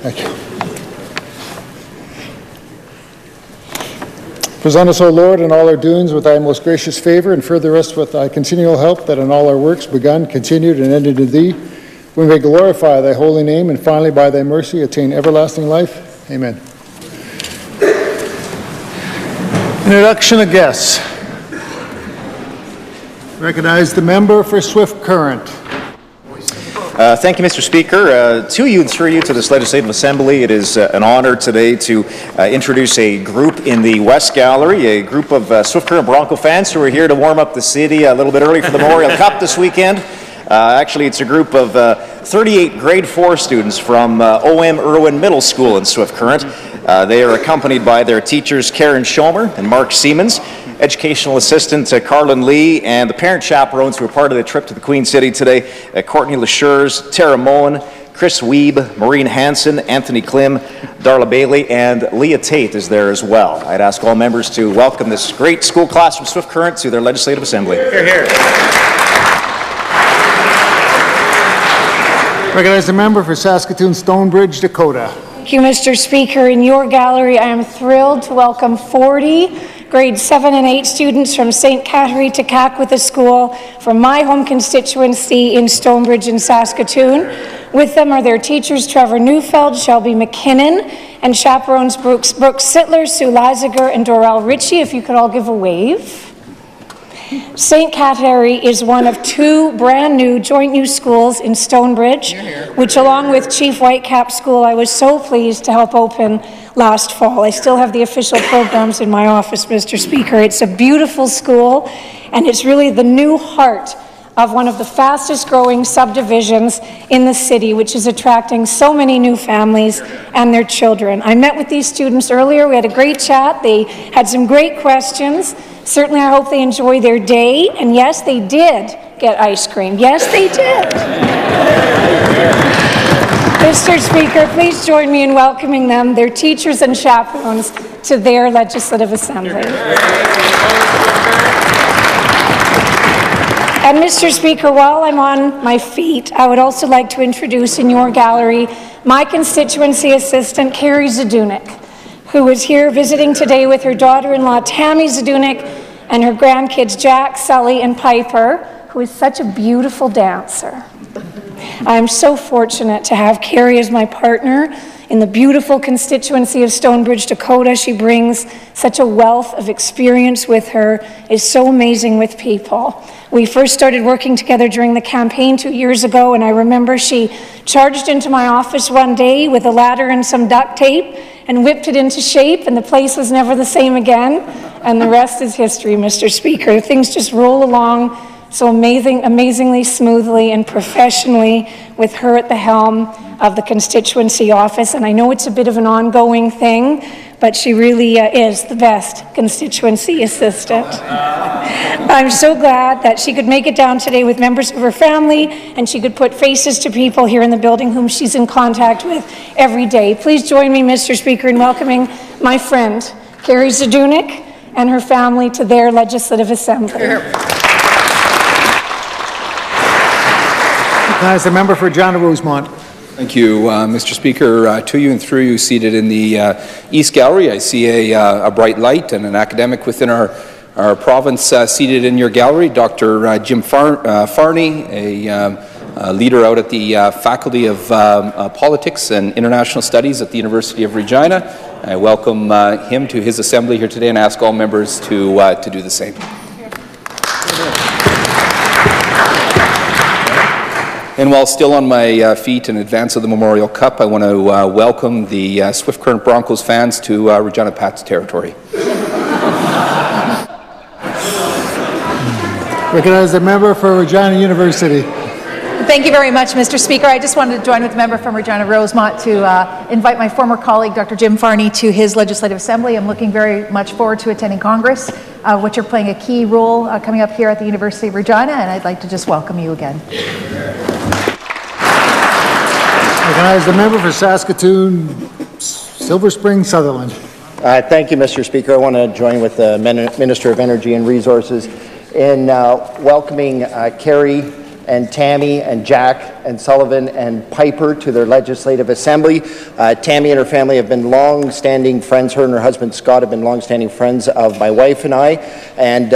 Thank you. Present us, O Lord, in all our doings with thy most gracious favor, and further us with thy continual help, that in all our works begun, continued, and ended in thee, we may glorify thy holy name, and finally by thy mercy attain everlasting life. Amen. Introduction of guests. Recognize the member for Swift Current. Thank you, Mr. Speaker. To you and through you to this Legislative Assembly, it is an honor today to introduce a group in the West Gallery, a group of Swift Current Bronco fans who are here to warm up the city a little bit early for the Memorial Cup this weekend. Actually, it's a group of 38 grade 4 students from O.M. Irwin Middle School in Swift Current. They are accompanied by their teachers Karen Schomer and Mark Siemens, educational assistant Carlin Lee, and the parent chaperones who are part of the trip to the Queen City today, Courtney Leshures, Tara Moen, Chris Weeb, Maureen Hansen, Anthony Klim, Darla Bailey, and Leah Tate is there as well. I'd ask all members to welcome this great school class from Swift Current to their Legislative Assembly. Hear, hear. Recognize the member for Saskatoon Stonebridge, Dakota. Thank you, Mr. Speaker. In your gallery, I am thrilled to welcome 40 grade 7 and 8 students from St. Catherine to Kakwa School from my home constituency in Stonebridge in Saskatoon. With them are their teachers Trevor Neufeld, Shelby McKinnon, and chaperones Brooks Sittler, Sue Laziger, and Dorel Ritchie. If you could all give a wave. St. Catherine is one of 2 brand new joint use schools in Stonebridge, which along with Chief Whitecap School, I was so pleased to help open last fall. I still have the official programs in my office, Mr. Speaker. It's a beautiful school, and it's really the new heart of one of the fastest growing subdivisions in the city, which is attracting so many new families and their children. I met with these students earlier. We had a great chat. They had some great questions. Certainly, I hope they enjoy their day. And yes, they did get ice cream. Yes, they did. Mr. Speaker, please join me in welcoming them, their teachers and chaperones, to their Legislative Assembly. And Mr. Speaker, while I'm on my feet, I would also like to introduce in your gallery my constituency assistant, Carrie Zadunik, who is here visiting today with her daughter-in-law, Tammy Zadunik, and her grandkids, Jack, Sully, and Piper, who is such a beautiful dancer. I'm so fortunate to have Carrie as my partner in the beautiful constituency of Stonebridge, Dakota. She brings such a wealth of experience with her, is so amazing with people. We first started working together during the campaign 2 years ago, and I remember she charged into my office one day with a ladder and some duct tape and whipped it into shape, and the place was never the same again. And the rest is history, Mr. Speaker. Things just roll along so amazingly smoothly and professionally with her at the helm of the constituency office. And I know it's a bit of an ongoing thing, but she really is the best constituency assistant. I'm so glad that she could make it down today with members of her family, and she could put faces to people here in the building whom she's in contact with every day. Please join me, Mr. Speaker, in welcoming my friend, Carrie Zadunik, and her family to their Legislative Assembly. As the member for John Rosemont. Thank you, Mr. Speaker. To you and through you, seated in the East Gallery, I see a bright light and an academic within our province seated in your gallery, Dr. Jim Farney, a leader out at the Faculty of Politics and International Studies at the University of Regina. I welcome him to his assembly here today and ask all members to do the same. And while still on my feet in advance of the Memorial Cup, I want to welcome the Swift Current Broncos fans to Regina Pat's territory. Recognize the member for Regina University. Thank you very much, Mr. Speaker. I just wanted to join with the member from Regina Rosemont to invite my former colleague, Dr. Jim Farney, to his Legislative Assembly. I'm looking very much forward to attending Congress, which are playing a key role coming up here at the University of Regina, and I'd like to just welcome you again. Recognize the member for Saskatoon, Silver Spring, Sutherland. Thank you, Mr. Speaker. I want to join with the Minister of Energy and Resources in welcoming Carrie and Tammy and Jack and Sullivan and Piper to their Legislative Assembly. Tammy and her family have been long-standing friends. Her and her husband Scott have been long-standing friends of my wife and I, and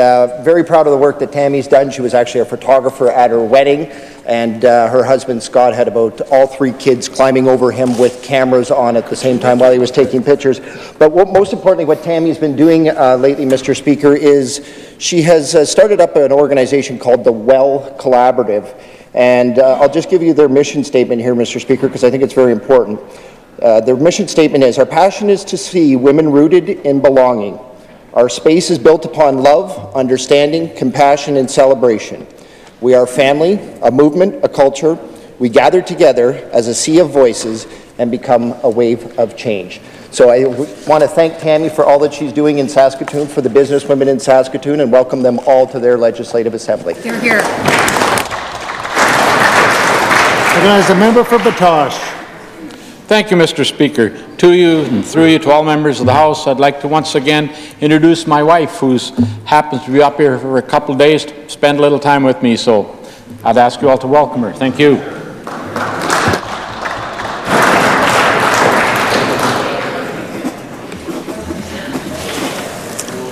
very proud of the work that Tammy's done. She was actually a photographer at her wedding, and her husband Scott had about all 3 kids climbing over him with cameras on at the same time while he was taking pictures. But most importantly, what Tammy's been doing lately, Mr. Speaker, is she has started up an organization called the Well Collaborative. And I'll just give you their mission statement here, Mr. Speaker, because I think it's very important. Their mission statement is, our passion is to see women rooted in belonging. Our space is built upon love, understanding, compassion, and celebration. We are family, a movement, a culture. We gather together as a sea of voices and become a wave of change. So I want to thank Tammy for all that she's doing in Saskatoon, for the businesswomen in Saskatoon, and welcome them all to their Legislative Assembly. Hear, hear. Recognize the member for Batoche. Thank you, Mr. Speaker. To you and through you to all members of the House, I'd like to once again introduce my wife, who happens to be up here for a couple of days to spend a little time with me, so I'd ask you all to welcome her. Thank you.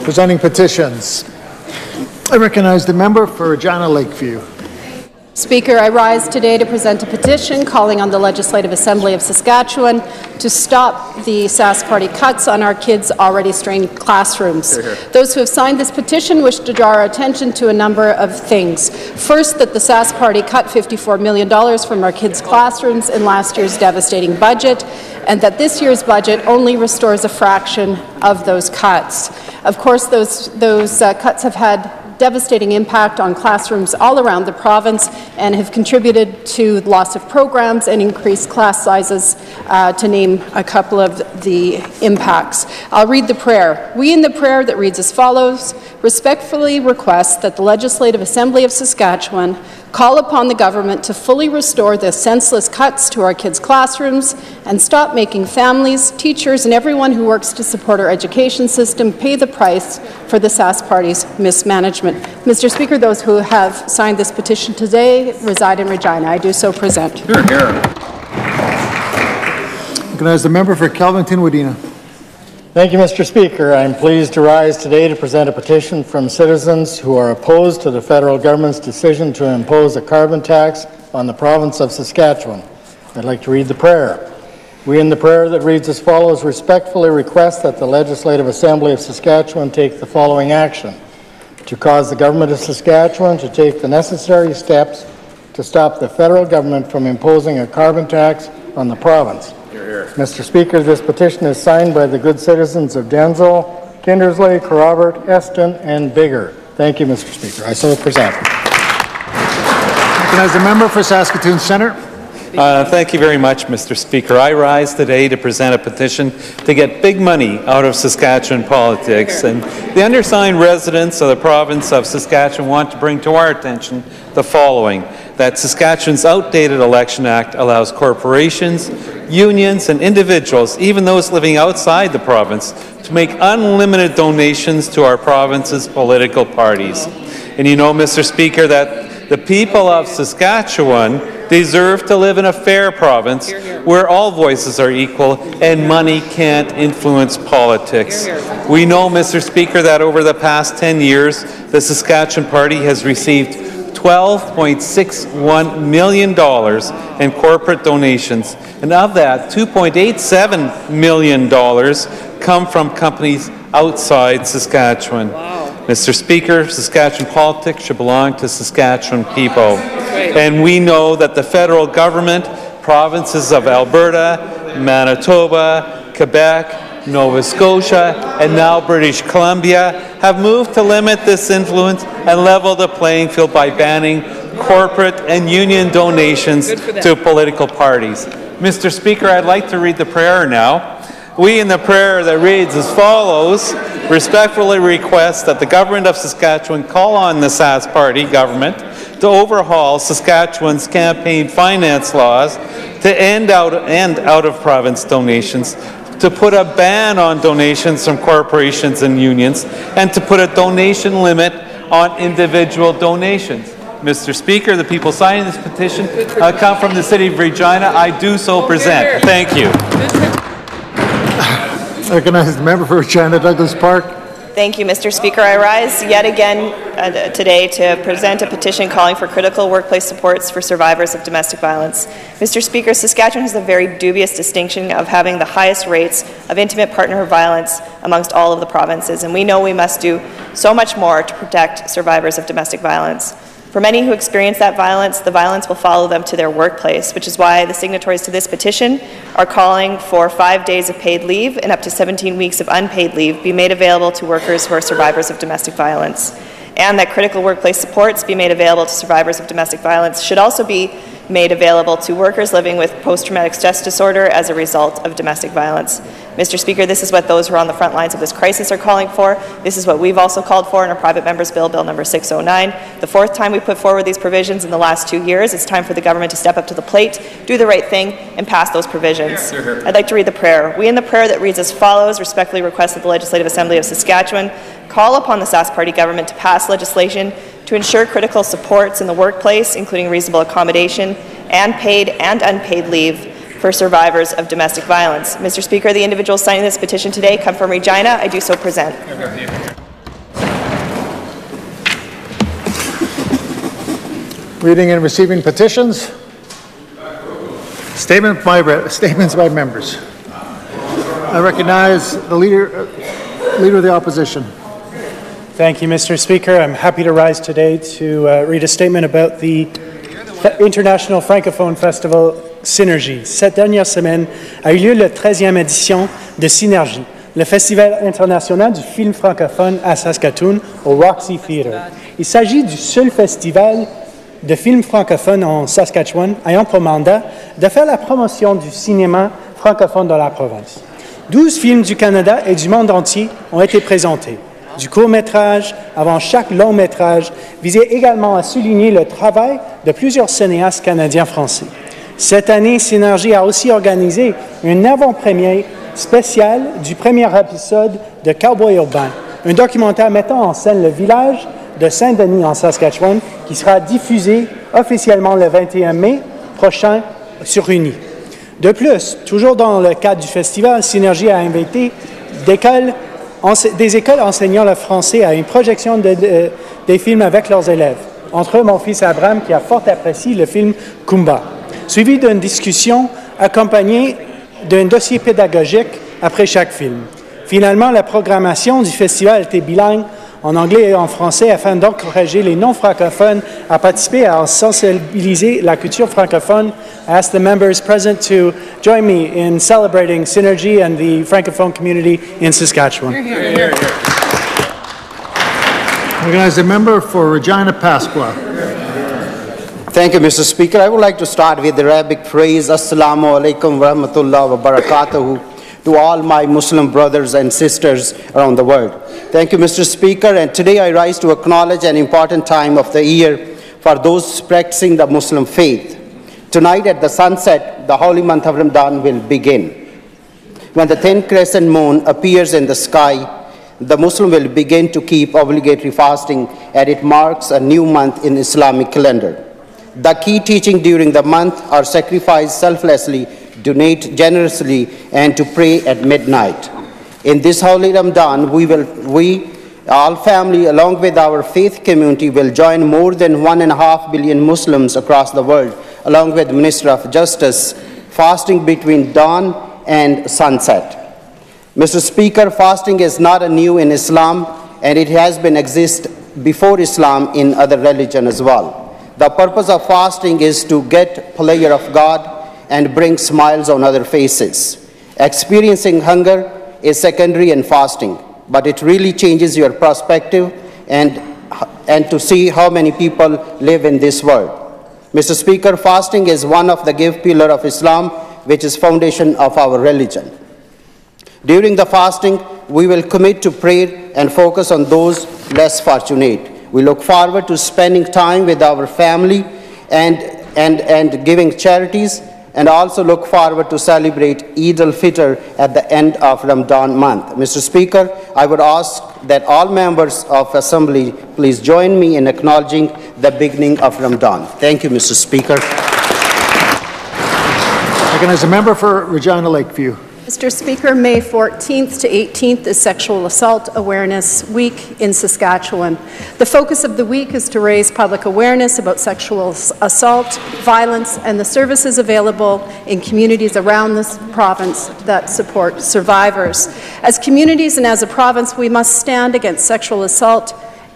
Presenting petitions. I recognize the member for Regina Lakeview. Speaker, I rise today to present a petition calling on the Legislative Assembly of Saskatchewan to stop the Sask Party cuts on our kids' already strained classrooms. Those who have signed this petition wish to draw our attention to a number of things. First, that the Sask Party cut $54 million from our kids' classrooms in last year's devastating budget, and that this year's budget only restores a fraction of those cuts. Of course, those cuts have had devastating impact on classrooms all around the province and have contributed to loss of programs and increased class sizes, to name a couple of the impacts. I'll read the prayer. We in the prayer that reads as follows: respectfully request that the Legislative Assembly of Saskatchewan call upon the government to fully restore the senseless cuts to our kids' classrooms and stop making families, teachers, and everyone who works to support our education system pay the price for the Sask Party's mismanagement. Mr. Speaker, those who have signed this petition today reside in Regina. I do so present. Hear, hear. Recognize the member for Kelvington-Wadena. Thank you, Mr. Speaker. I am pleased to rise today to present a petition from citizens who are opposed to the federal government's decision to impose a carbon tax on the province of Saskatchewan. I'd like to read the prayer. We in the prayer that reads as follows respectfully request that the Legislative Assembly of Saskatchewan take the following action: to cause the government of Saskatchewan to take the necessary steps to stop the federal government from imposing a carbon tax on the province. Mr. Speaker, this petition is signed by the good citizens of Denzel, Kindersley, Carruthers, Eston, and Bigger. Thank you, Mr. Speaker. I so present. Recognize the member for Saskatoon Centre. Thank you very much, Mr. Speaker. I rise today to present a petition to get big money out of Saskatchewan politics. And the undersigned residents of the province of Saskatchewan want to bring to our attention the following: that Saskatchewan's outdated Election Act allows corporations, unions, and individuals, even those living outside the province, to make unlimited donations to our province's political parties. And you know, Mr. Speaker, that the people of Saskatchewan deserve to live in a fair province where all voices are equal and money can't influence politics. We know, Mr. Speaker, that over the past 10 years, the Saskatchewan Party has received $12.61 million in corporate donations, and of that, $2.87 million come from companies outside Saskatchewan. Mr. Speaker, Saskatchewan politics should belong to Saskatchewan people. And we know that the federal government, provinces of Alberta, Manitoba, Quebec, Nova Scotia, and now British Columbia have moved to limit this influence and level the playing field by banning corporate and union donations to political parties. Mr. Speaker, I'd like to read the prayer now. We in the prayer that reads as follows: respectfully request that the government of Saskatchewan call on the Sask Party government to overhaul Saskatchewan's campaign finance laws, to end out-of-province donations, to put a ban on donations from corporations and unions, and to put a donation limit on individual donations. Mr. Speaker, the people signing this petition come from the City of Regina. I do so present. Thank you. I recognize the member for Regina Douglas Park. Thank you, Mr. Speaker. I rise yet again today to present a petition calling for critical workplace supports for survivors of domestic violence. Mr. Speaker, Saskatchewan has the very dubious distinction of having the highest rates of intimate partner violence amongst all of the provinces, and we know we must do so much more to protect survivors of domestic violence. For many who experience that violence, the violence will follow them to their workplace, which is why the signatories to this petition are calling for 5 days of paid leave and up to 17 weeks of unpaid leave be made available to workers who are survivors of domestic violence, and that critical workplace supports be made available to survivors of domestic violence should also be made available to workers living with post-traumatic stress disorder as a result of domestic violence. Mr. Speaker, this is what those who are on the front lines of this crisis are calling for. This is what we've also called for in our private member's bill, Bill number 609. The fourth time we put forward these provisions in the last 2 years. It's time for the government to step up to the plate, do the right thing, and pass those provisions. I'd like to read the prayer. We in the prayer that reads as follows, respectfully request that the Legislative Assembly of Saskatchewan call upon the Sask Party government to pass legislation to ensure critical supports in the workplace, including reasonable accommodation and paid and unpaid leave for survivors of domestic violence. Mr. Speaker, the individuals signing this petition today come from Regina. I do so present. Reading and receiving petitions. Statements by members. I recognize the leader of the opposition. Thank you, Mr. Speaker. I'm happy to rise today to read a statement about the International Francophone Festival Synergie. Cette dernière semaine a eu lieu la 13e édition de Synergie, le Festival international du film francophone à Saskatoon au Roxy Theatre. Il s'agit du seul festival de films francophones en Saskatchewan ayant pour mandat de faire la promotion du cinéma francophone dans la province. 12 films du Canada et du monde entier ont été présentés. Du court-métrage avant chaque long-métrage visait également à souligner le travail de plusieurs cinéastes canadiens-français. Cette année, Synergie a aussi organisé une avant-première spéciale du premier épisode de Cowboy Urbain, un documentaire mettant en scène le village de Saint-Denis en Saskatchewan qui sera diffusé officiellement le 21 mai prochain sur Uni. De plus, toujours dans le cadre du festival, Synergie a invité des écoles enseignant le français à une projection des films avec leurs élèves. Entre eux, mon fils Abraham, qui a fort apprécié le film Kumba, suivi d'une discussion accompagnée d'un dossier pédagogique après chaque film. Finalement, la programmation du festival était bilingue en anglais et en français afin d'encourager les non-francophones à participer et à sensibiliser la culture francophone. I ask the members present to join me in celebrating Synergy and the Francophone community in Saskatchewan. I recognize the member for Regina Pasqua. Thank you, Mr. Speaker. I would like to start with the Arabic phrase, Assalamu alaikum wa rahmatullahi wa barakatuhu, to all my Muslim brothers and sisters around the world. Thank you, Mr. Speaker, and today I rise to acknowledge an important time of the year for those practicing the Muslim faith. Tonight at the sunset, the holy month of Ramadan will begin. When the thin crescent moon appears in the sky, the Muslim will begin to keep obligatory fasting, and it marks a new month in Islamic calendar. The key teaching during the month are sacrifice selflessly, donate generously, and to pray at midnight. In this holy Ramadan, we, all family, along with our faith community, will join more than 1.5 billion Muslims across the world, along with the Minister of Justice, fasting between dawn and sunset. Mr. Speaker, fasting is not new in Islam, and it has been exist before Islam in other religions as well. The purpose of fasting is to get pleasure of God and bring smiles on other faces. Experiencing hunger is secondary in fasting, but it really changes your perspective and to see how many people live in this world. Mr. Speaker, fasting is one of the gift pillars of Islam, which is foundation of our religion. During the fasting, we will commit to prayer and focus on those less fortunate. We look forward to spending time with our family and giving charities. and also look forward to celebrate Eid al-Fitr at the end of Ramadan month. Mr. Speaker, I would ask that all members of Assembly please join me in acknowledging the beginning of Ramadan. Thank you, Mr. Speaker. Recognize a member for Regina Lakeview. Mr. Speaker, May 14th to 18th is Sexual Assault Awareness Week in Saskatchewan. The focus of the week is to raise public awareness about sexual assault, violence, and the services available in communities around this province that support survivors. As communities and as a province, we must stand against sexual assault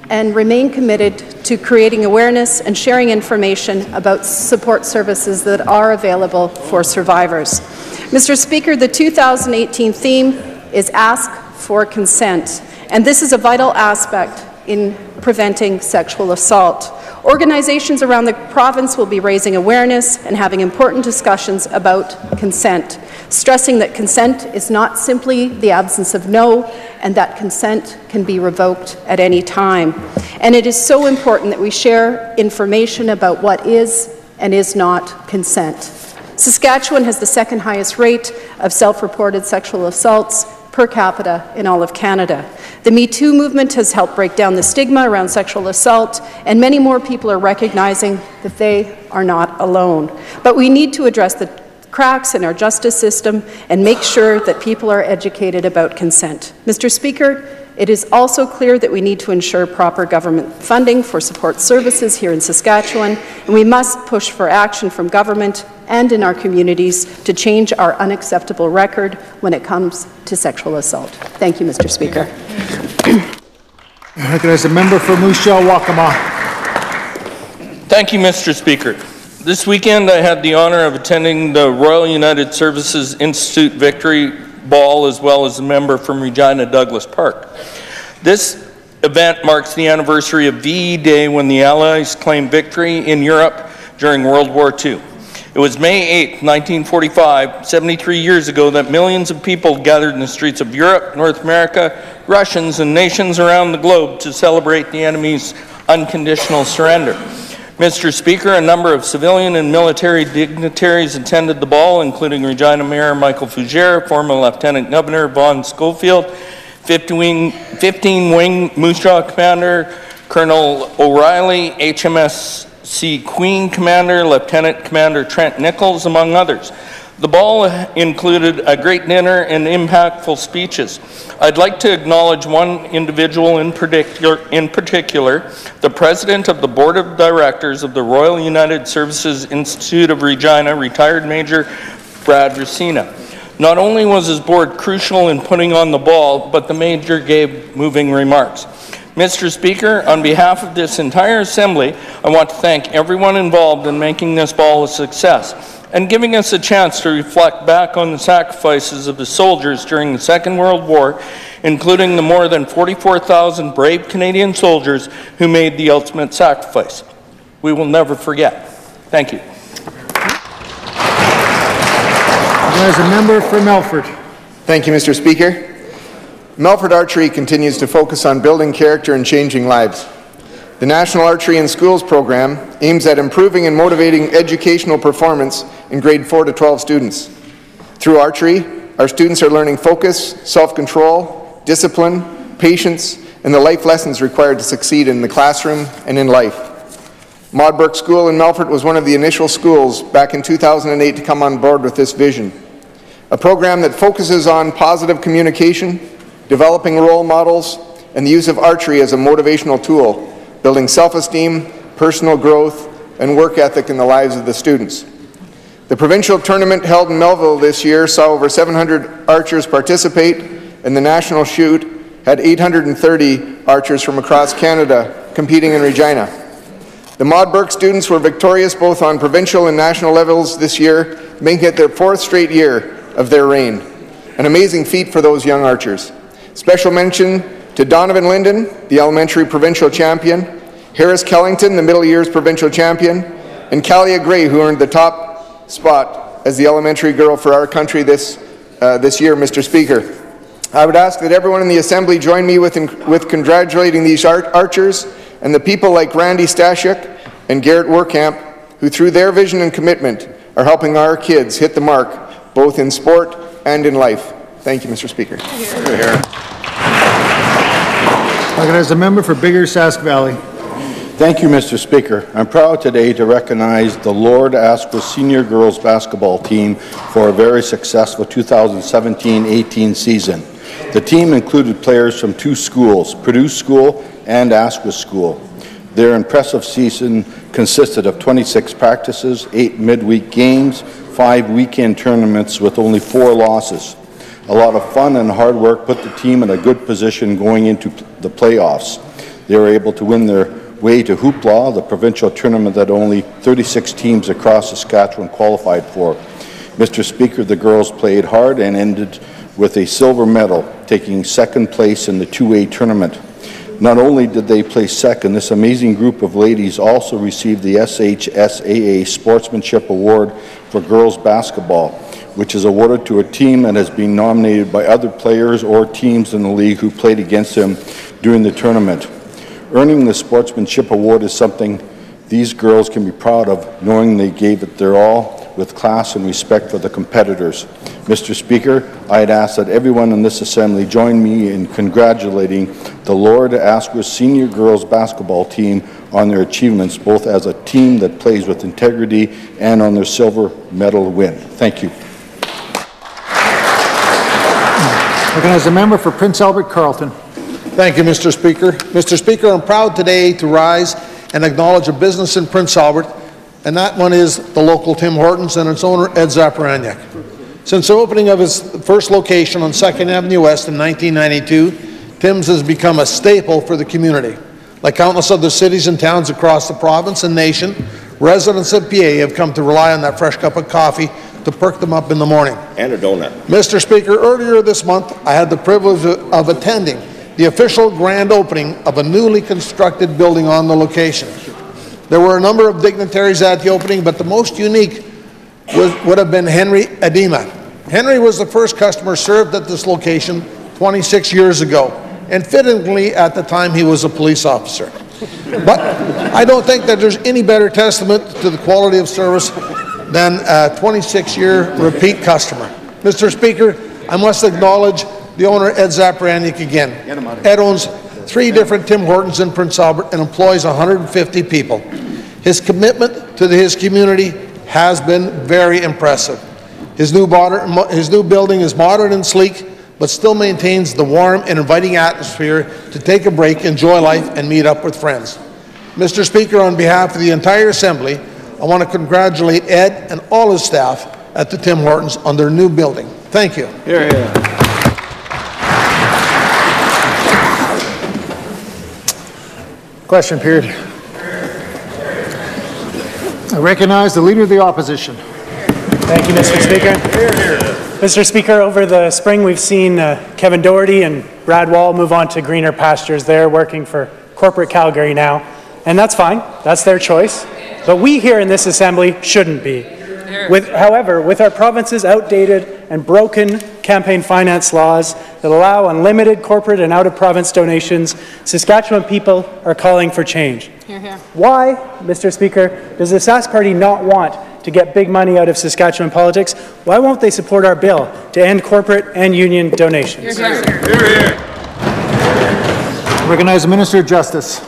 and remain committed to creating awareness and sharing information about support services that are available for survivors. Mr. Speaker, the 2018 theme is Ask for Consent, and this is a vital aspect in preventing sexual assault. Organizations around the province will be raising awareness and having important discussions about consent, stressing that consent is not simply the absence of no, and that consent can be revoked at any time. And it is so important that we share information about what is and is not consent. Saskatchewan has the second highest rate of self-reported sexual assaults per capita in all of Canada. The Me Too movement has helped break down the stigma around sexual assault, and many more people are recognizing that they are not alone. But we need to address the cracks in our justice system and make sure that people are educated about consent. Mr. Speaker, it is also clear that we need to ensure proper government funding for support services here in Saskatchewan, and we must push for action from government and in our communities to change our unacceptable record when it comes to sexual assault. Thank you, Mr. Speaker. I recognize a member for Moose Jaw, Waccamaw. Thank you, Mr. Speaker. This weekend I had the honor of attending the Royal United Services Institute Victory Ball, as well as a member from Regina Douglas Park. This event marks the anniversary of VE Day, when the Allies claimed victory in Europe during World War II. It was May 8, 1945, 73 years ago, that millions of people gathered in the streets of Europe, North America, Russians, and nations around the globe to celebrate the enemy's unconditional surrender. Mr. Speaker, a number of civilian and military dignitaries attended the ball, including Regina Mayor Michael Fougere, former Lieutenant Governor Vaughn Schofield, 15 Wing Moose Jaw Commander Colonel O'Reilly, HMSC Queen Commander Lieutenant Commander Trent Nichols, among others. The ball included a great dinner and impactful speeches. I'd like to acknowledge one individual in particular, the President of the Board of Directors of the Royal United Services Institute of Regina, retired Major Brad Racina. Not only was his board crucial in putting on the ball, but the Major gave moving remarks. Mr. Speaker, on behalf of this entire Assembly, I want to thank everyone involved in making this ball a success and giving us a chance to reflect back on the sacrifices of the soldiers during the Second World War, including the more than 44,000 brave Canadian soldiers who made the ultimate sacrifice. We will never forget. Thank you. As a member for Melfort. Thank you, Mr. Speaker. Melfort Archery continues to focus on building character and changing lives. The National Archery in Schools program aims at improving and motivating educational performance in grade 4 to 12 students. Through archery, our students are learning focus, self-control, discipline, patience, and the life lessons required to succeed in the classroom and in life. Maud Burke School in Melfort was one of the initial schools back in 2008 to come on board with this vision. A program that focuses on positive communication, developing role models, and the use of archery as a motivational tool, building self-esteem, personal growth, and work ethic in the lives of the students. The provincial tournament held in Melville this year saw over 700 archers participate, and the national shoot had 830 archers from across Canada competing in Regina. The Maud Burke students were victorious both on provincial and national levels this year, making it their 4th straight year of their reign. An amazing feat for those young archers. Special mention to Donovan Linden, the elementary provincial champion, Harris Kellington, the middle years provincial champion, and Kalia Gray, who earned the top spot as the elementary girl for our country this year, Mr. Speaker. I would ask that everyone in the Assembly join me with congratulating these archers and the people like Randy Stashik and Garrett Werkamp, who through their vision and commitment are helping our kids hit the mark, both in sport and in life. Thank you, Mr. Speaker. Recognize the member for Bigger Sask Valley. Thank you, Mr. Speaker. I'm proud today to recognize the Lord Asquith Senior Girls Basketball Team for a very successful 2017-18 season. The team included players from two schools, Purdue School and Asquith School. Their impressive season consisted of 26 practices, 8 midweek games, 5 weekend tournaments with only 4 losses. A lot of fun and hard work put the team in a good position going into the playoffs. They were able to win their way to Hoopla, the provincial tournament that only 36 teams across Saskatchewan qualified for. Mr. Speaker, the girls played hard and ended with a silver medal, taking second place in the 2A tournament. Not only did they place second, this amazing group of ladies also received the SHSAA Sportsmanship Award for girls basketball, which is awarded to a team that has been nominated by other players or teams in the league who played against them during the tournament. Earning the Sportsmanship Award is something these girls can be proud of, knowing they gave it their all with class and respect for the competitors. Mr. Speaker, I'd ask that everyone in this Assembly join me in congratulating the Lord Asquith Senior Girls Basketball Team on their achievements, both as a team that plays with integrity and on their silver medal win. Thank you. Recognize the member for Prince Albert Carleton. Thank you, Mr. Speaker. Mr. Speaker, I'm proud today to rise and acknowledge a business in Prince Albert, and that one is the local Tim Hortons and its owner, Ed Zaparaniak. Since the opening of his first location on 2nd Avenue West in 1992, Tim's has become a staple for the community. Like countless other cities and towns across the province and nation, residents of PA have come to rely on that fresh cup of coffee to perk them up in the morning. And a donut. Mr. Speaker, earlier this month, I had the privilege of attending the official grand opening of a newly constructed building on the location. There were a number of dignitaries at the opening, but the most unique would have been Henry Adema. Henry was the first customer served at this location 26 years ago, and fittingly at the time he was a police officer. But I don't think that there's any better testament to the quality of service than a 26-year repeat customer. Mr. Speaker, I must acknowledge the owner, Ed Zaparaniak, again. Ed owns 3 different Tim Hortons in Prince Albert and employs 150 people. His commitment to his community has been very impressive. His new building is modern and sleek, but still maintains the warm and inviting atmosphere to take a break, enjoy life, and meet up with friends. Mr. Speaker, on behalf of the entire Assembly, I want to congratulate Ed and all his staff at the Tim Hortons on their new building. Thank you. Here, here. Question period. I recognize the Leader of the Opposition. Thank you, Mr. Speaker. Mr. Speaker, over the spring we've seen Kevin Doherty and Brad Wall move on to greener pastures. They're working for corporate Calgary now, and that's fine. That's their choice. But we here in this Assembly shouldn't be. However, with our province's outdated and broken campaign finance laws that allow unlimited corporate and out-of-province donations, Saskatchewan people are calling for change. Hear, hear. Why, Mr. Speaker, does the Sask Party not want to get big money out of Saskatchewan politics? Why won't they support our bill to end corporate and union donations? Hear, hear. Recognize the Minister of Justice.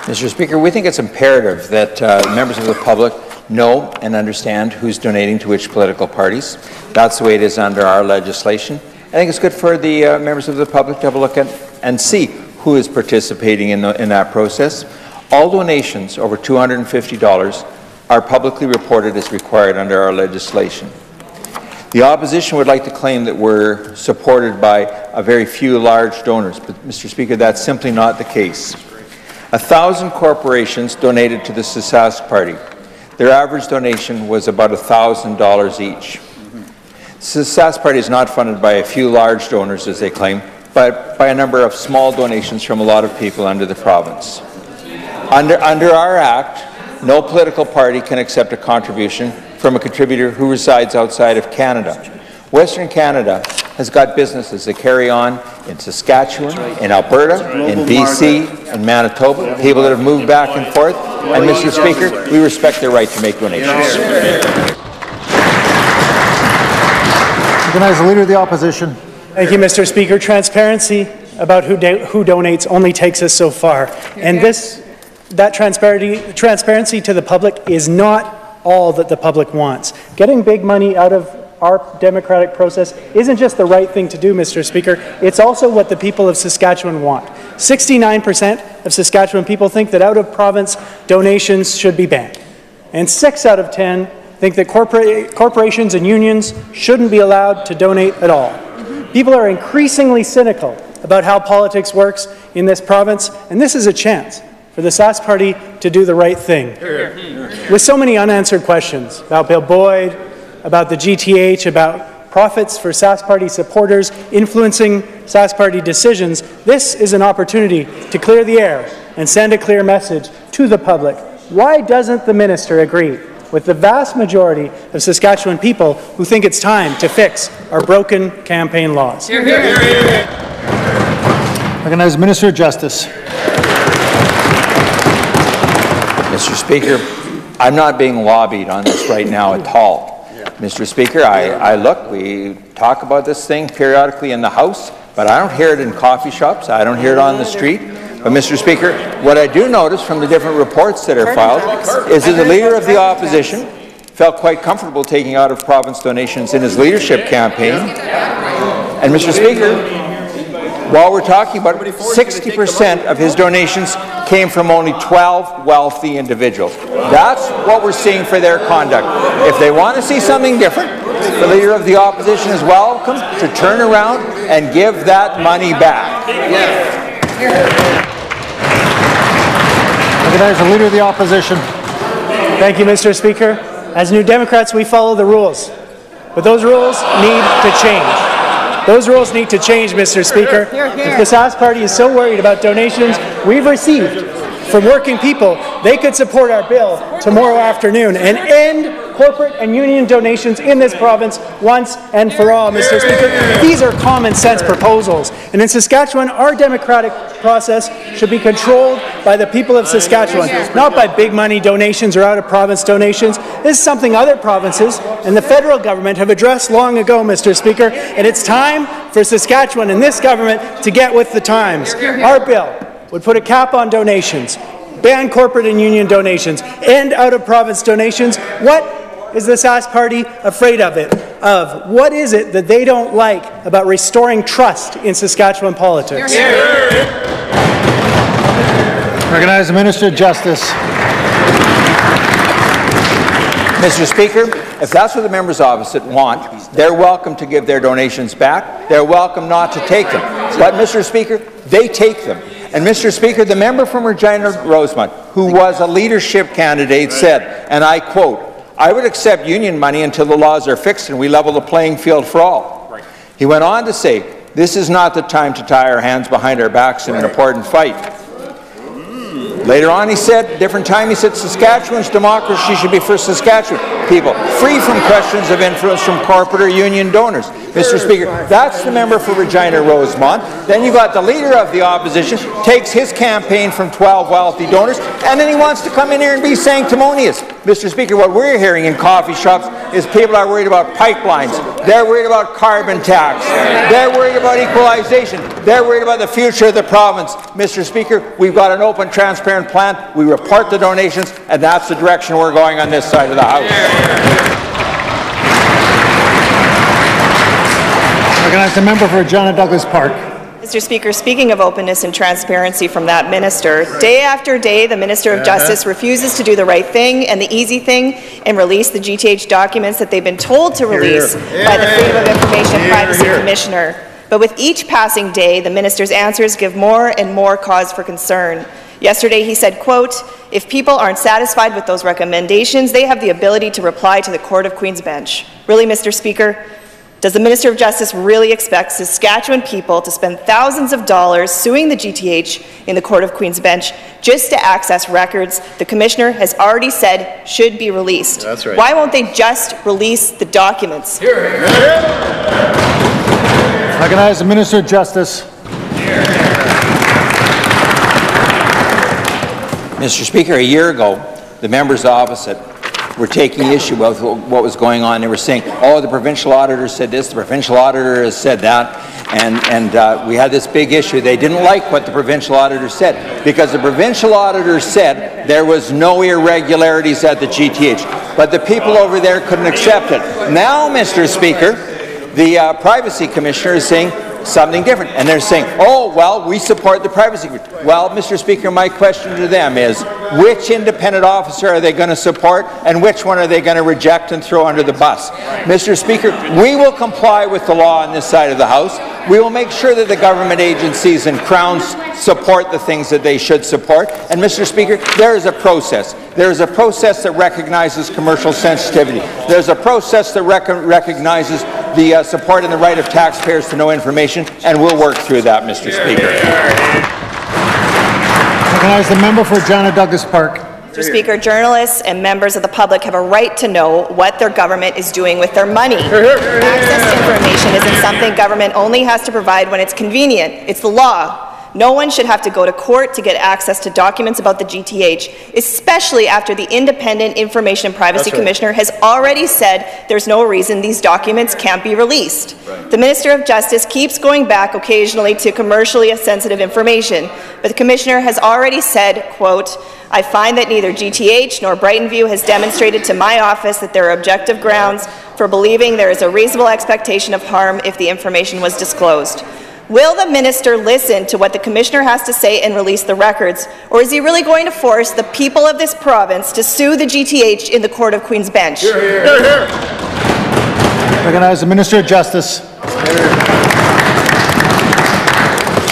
Mr. Speaker, we think it's imperative that members of the public know and understand who's donating to which political parties. That's the way it is under our legislation. I think it's good for the members of the public to have a look at and see who is participating in that process. All donations over $250 are publicly reported as required under our legislation. The opposition would like to claim that we're supported by a very few large donors, but Mr. Speaker, that's simply not the case. 1,000 corporations donated to the Sask Party. Their average donation was about $1,000 each. The Sask Party is not funded by a few large donors, as they claim, but by a number of small donations from a lot of people under the province. Under our Act, no political party can accept a contribution from a contributor who resides outside of Canada. Western Canada has got businesses that carry on in Saskatchewan, in Alberta, in BC, in Manitoba, people that have moved back and forth. And, Mr. Speaker, we respect their right to make donations. Recognize the Leader of the Opposition. Thank you, Mr. Speaker. Transparency about who donates only takes us so far. And that transparency to the public is not all that the public wants. Getting big money out of our democratic process isn't just the right thing to do, Mr. Speaker. It's also what the people of Saskatchewan want. 69% of Saskatchewan people think that out-of-province donations should be banned. And 6 out of 10 think that corporations and unions shouldn't be allowed to donate at all. People are increasingly cynical about how politics works in this province, and this is a chance for the Sask Party to do the right thing. With so many unanswered questions about Bill Boyd, about the GTH, about profits for Sask Party supporters influencing Sask Party decisions, this is an opportunity to clear the air and send a clear message to the public. Why doesn't the minister agree with the vast majority of Saskatchewan people who think it's time to fix our broken campaign laws? Recognize the Minister of Justice. Mr. Speaker, I'm not being lobbied on this right now at all. Mr. Speaker, we talk about this thing periodically in the House, but I don't hear it in coffee shops. I don't hear it on the street. But, Mr. Speaker, what I do notice from the different reports that are filed is that the Leader of the Opposition felt quite comfortable taking out-of-province donations in his leadership campaign. And, Mr. Speaker, while we're talking about 60% of his donations came from only 12 wealthy individuals. That's what we're seeing for their conduct. If they want to see something different, the Leader of the Opposition is welcome to turn around and give that money back. Recognize the Leader of the Opposition. Thank you, Mr. Speaker. As New Democrats, we follow the rules, but those rules need to change. Those rules need to change, Mr. Speaker. If the Sask Party is so worried about donations we've received from working people, they could support our bill tomorrow afternoon and end corporate and union donations in this province once and for all, Mr. Speaker. These are common sense proposals. And in Saskatchewan, our democratic process should be controlled by the people of Saskatchewan, not by big money donations or out-of-province donations. This is something other provinces and the federal government have addressed long ago, Mr. Speaker, and it's time for Saskatchewan and this government to get with the times. Our bill would put a cap on donations, ban corporate and union donations, end out-of-province donations. What is the Sask Party afraid of it? What is it that they don't like about restoring trust in Saskatchewan politics? Recognize the Minister of Justice. Mr. Speaker, if that's what the members opposite want, they're welcome to give their donations back. They're welcome not to take them. But, Mr. Speaker, they take them. And, Mr. Speaker, the member from Regina Rosemont, who was a leadership candidate, said, and I quote, "I would accept union money until the laws are fixed and we level the playing field for all." He went on to say, "This is not the time to tie our hands behind our backs in an important fight." Later on, he said, different time, he said, Saskatchewan's democracy should be for Saskatchewan people, free from questions of influence from corporate or union donors. Mr. Speaker, that's the member for Regina Rosemont. Then you got the Leader of the Opposition, takes his campaign from 12 wealthy donors, and then he wants to come in here and be sanctimonious. Mr. Speaker, what we're hearing in coffee shops is people are worried about pipelines. They're worried about carbon tax. They're worried about equalization. They're worried about the future of the province. Mr. Speaker, we've got an open, transparent plan. We report the donations, and that's the direction we're going on this side of the House. Recognize the member for Regina Douglas Park. Mr. Speaker, speaking of openness and transparency from that minister, day after day the Minister of Justice refuses to do the right thing and the easy thing and release the GTH documents that they've been told to release by the Freedom of Information and Privacy Commissioner. But with each passing day, the minister's answers give more and more cause for concern. Yesterday he said, quote, "If people aren't satisfied with those recommendations, they have the ability to reply to the Court of Queen's Bench." Really, Mr. Speaker? Does the Minister of Justice really expect Saskatchewan people to spend thousands of dollars suing the GTH in the Court of Queen's Bench just to access records the Commissioner has already said should be released? That's right. Why won't they just release the documents? Recognize the Minister of Justice. Mr. Speaker, a year ago, the members opposite were taking issue with what was going on. They were saying, oh, the provincial auditor said this, the provincial auditor has said that, and we had this big issue. They didn't like what the provincial auditor said because the provincial auditor said there was no irregularities at the GTH, but the people over there couldn't accept it. Now, Mr. Speaker, the Privacy Commissioner is saying something different, and they're saying, oh, well, we support the Privacy Commissioner. Well, Mr. Speaker, my question to them is, which independent officer are they going to support, and which one are they going to reject and throw under the bus? Mr. Speaker, we will comply with the law on this side of the House. We will make sure that the government agencies and Crowns support the things that they should support. And, Mr. Speaker, there is a process. There is a process that recognizes commercial sensitivity. There's a process that recognizes the support and the right of taxpayers to know information, and we'll work through that, Mr. Speaker. Recognize the member for Regina Douglas Park. Mr. Speaker, journalists and members of the public have a right to know what their government is doing with their money. Access to information isn't something government only has to provide when it's convenient. It's the law. No one should have to go to court to get access to documents about the GTH, especially after the Independent Information Privacy Commissioner has already said there's no reason these documents can't be released. The Minister of Justice keeps going back occasionally to commercially sensitive information, but the Commissioner has already said, quote, I find that neither GTH nor Brightonview has demonstrated to my office that there are objective grounds for believing there is a reasonable expectation of harm if the information was disclosed. Will the minister listen to what the Commissioner has to say and release the records, or is he really going to force the people of this province to sue the GTH in the Court of Queen's Bench? Hear, hear, hear, hear. Recognize the Minister of Justice.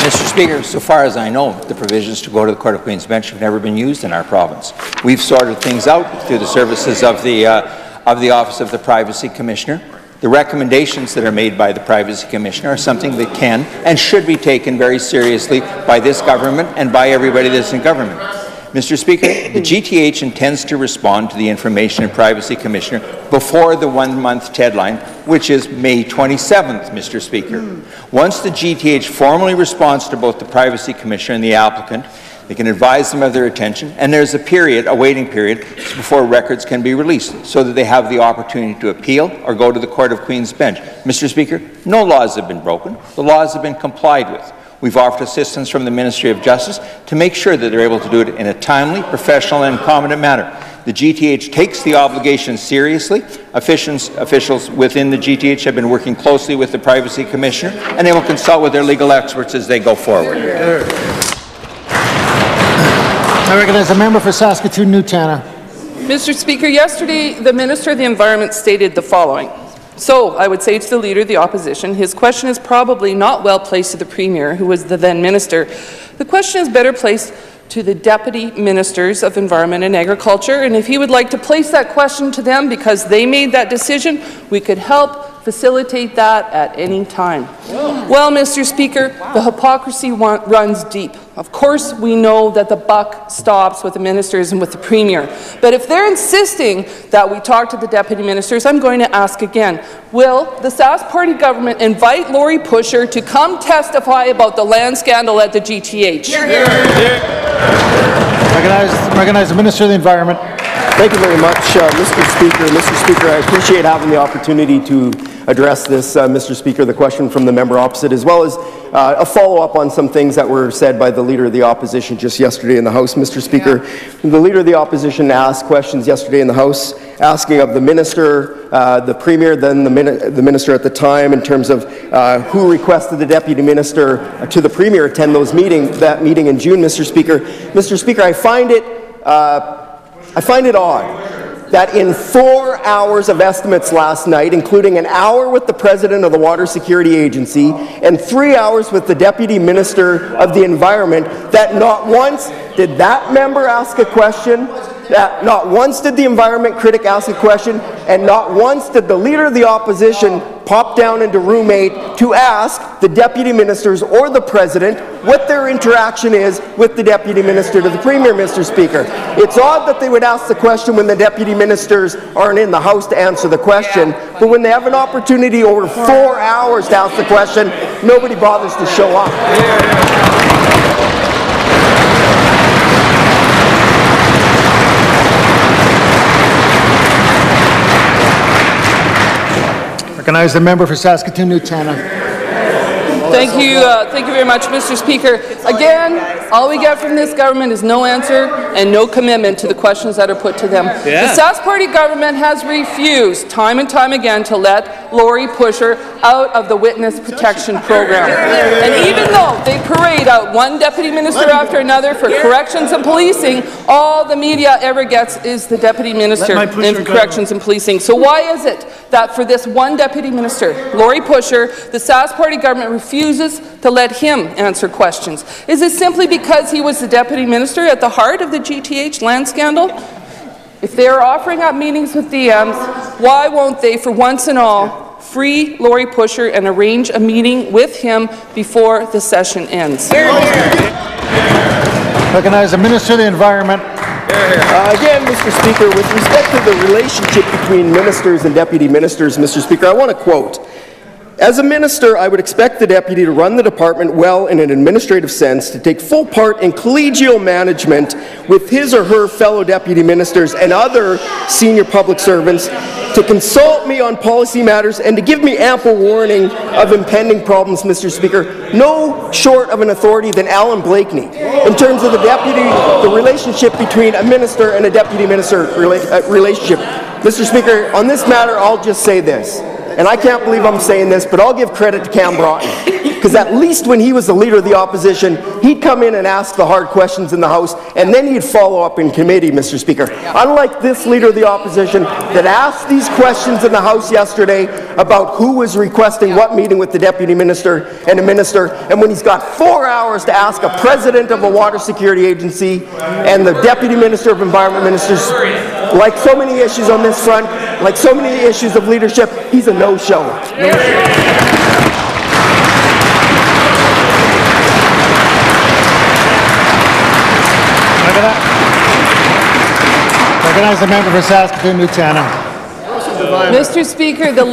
Mr. Speaker, so far as I know, the provisions to go to the Court of Queen's Bench have never been used in our province. We've sorted things out through the services of the Office of the Privacy Commissioner. The recommendations that are made by the Privacy Commissioner are something that can and should be taken very seriously by this government and by everybody that's in government. Mr. Speaker, the GTH intends to respond to the Information and Privacy Commissioner before the one-month deadline, which is May 27th, Mr. Speaker. Once the GTH formally responds to both the Privacy Commissioner and the applicant, they can advise them of their intention, and there's a waiting period before records can be released so that they have the opportunity to appeal or go to the Court of Queen's Bench. Mr. Speaker, no laws have been broken. The laws have been complied with. We've offered assistance from the Ministry of Justice to make sure that they're able to do it in a timely, professional, and competent manner. The GTH takes the obligation seriously. Officials within the GTH have been working closely with the Privacy Commissioner, and they will consult with their legal experts as they go forward. I recognize the member for Saskatoon, Newtown. Mr. Speaker, yesterday the Minister of the Environment stated the following. So, I would say to the Leader of the Opposition, his question is probably not well placed to the Premier, who was the then Minister. The question is better placed to the Deputy Ministers of Environment and Agriculture, and if he would like to place that question to them because they made that decision, we could help facilitate that at any time. Well, Mr. Speaker, the hypocrisy runs deep. Of course, we know that the buck stops with the ministers and with the Premier. But if they're insisting that we talk to the deputy ministers, I'm going to ask again, will the Sask Party government invite Lori Pusher to come testify about the land scandal at the GTH? Recognize the Minister of the Environment. Thank you very much, Mr. Speaker. Mr. Speaker, I appreciate having the opportunity to address this, Mr. Speaker, the question from the member opposite, as well as a follow-up on some things that were said by the Leader of the Opposition just yesterday in the House. Mr. Speaker, the Leader of the Opposition asked questions yesterday in the House, asking of the Minister, the Premier, then the Minister at the time, in terms of who requested the Deputy Minister to the Premier attend that meeting in June, Mr. Speaker. Mr. Speaker, I find it odd that in 4 hours of estimates last night, including an hour with the President of the Water Security Agency and 3 hours with the Deputy Minister of the Environment, that not once did that member ask a question, that not once did the environment critic ask a question, and not once did the Leader of the Opposition pop down into room 8 to ask the deputy ministers or the president what their interaction is with the deputy minister to the premier, Mr. Speaker. It's odd that they would ask the question when the deputy ministers aren't in the House to answer the question, but when they have an opportunity over 4 hours to ask the question, nobody bothers to show up. Recognize the member for Saskatoon, Newtana. Thank you very much, Mr. Speaker. Again, all we get from this government is no answer and no commitment to the questions that are put to them. The Sask Party government has refused time and time again to let Lori Pusher out of the Witness Protection Program. And even though they parade out one deputy minister after another for corrections and policing, all the media ever gets is the deputy minister in corrections and policing. So why is it that for this one deputy minister, Lori Pusher, the Sask Party government refuses to let him answer questions? Is it simply because he was the deputy minister at the heart of the GTH land scandal? If they are offering up meetings with DMs, why won't they, for once and all, free Lori Pusher and arrange a meeting with him before the session ends? Recognize the Minister of the Environment. Again, Mr. Speaker, with respect to the relationship between ministers and deputy ministers, Mr. Speaker, I want to quote, "As a minister, I would expect the deputy to run the department well in an administrative sense, to take full part in collegial management with his or her fellow deputy ministers and other senior public servants, to consult me on policy matters, and to give me ample warning of impending problems," Mr. Speaker, no short of an authority than Alan Blakeney in terms of the relationship between a minister and a deputy minister relationship. Mr. Speaker, on this matter, I'll just say this. And I can't believe I'm saying this, but I'll give credit to Cam Broughton, because at least when he was the leader of the opposition, he'd come in and ask the hard questions in the House, and then he'd follow up in committee, Mr. Speaker. Unlike this leader of the opposition that asked these questions in the House yesterday about who was requesting what meeting with the deputy minister and a minister, and when he's got 4 hours to ask a president of a water security agency and the deputy minister of environment ministers, like so many issues on this front, like so many issues of leadership, he's a no-show. Recognize the member for Saskatoon, Newtana. Mr. Speaker, the